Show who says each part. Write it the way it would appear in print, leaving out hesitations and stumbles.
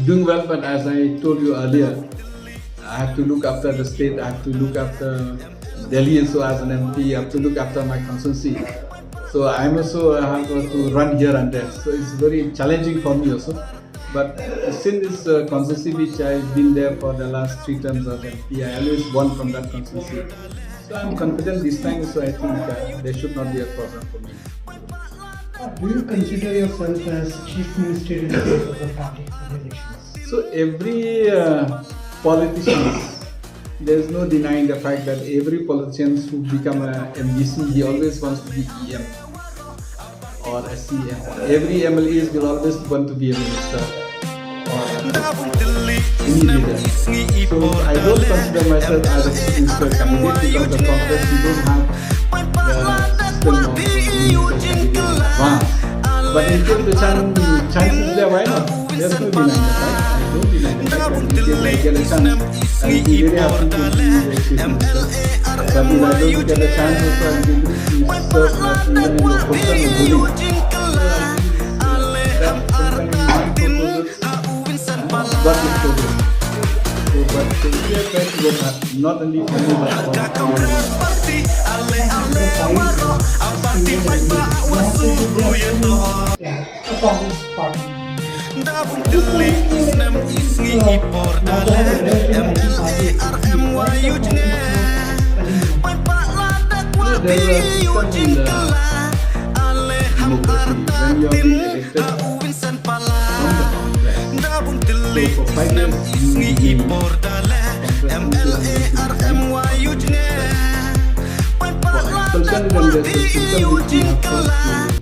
Speaker 1: doing well, but as I told you earlier, I have to look after the state, I have to look after Delhi also as an MP, I have to look after my constituency. So I'm also have to run here and there. So it's very challenging for me also. But since this constituency which I've been there for the last 3 terms as MP, I always won from that constituency. So I'm confident this time, so I think there should not be a problem for me.
Speaker 2: Do you consider yourself as chief minister in case of the party elections?
Speaker 1: So every politician, there's no denying the fact that every politician who become a MDC, he always wants to be EM or a CM. Every MLA will always want to be a minister or any leader. So I don't consider myself as a chief minister candidate because the Congress we don't have the system of minister advance. But in case the chance is there, why not? There's no denying that, right? I don't deny the fact that in case I get a chance, I will be very happy to be the chief minister. But if I don't get a chance, also I will be able to serve as even in the function of ruling. That sometimes my proposals, what is progress? So, but we are trying to work hard, not only for me, but for when you are being elected from the Congress. So for 5 years, you will be for expulsion, then there's a system which we have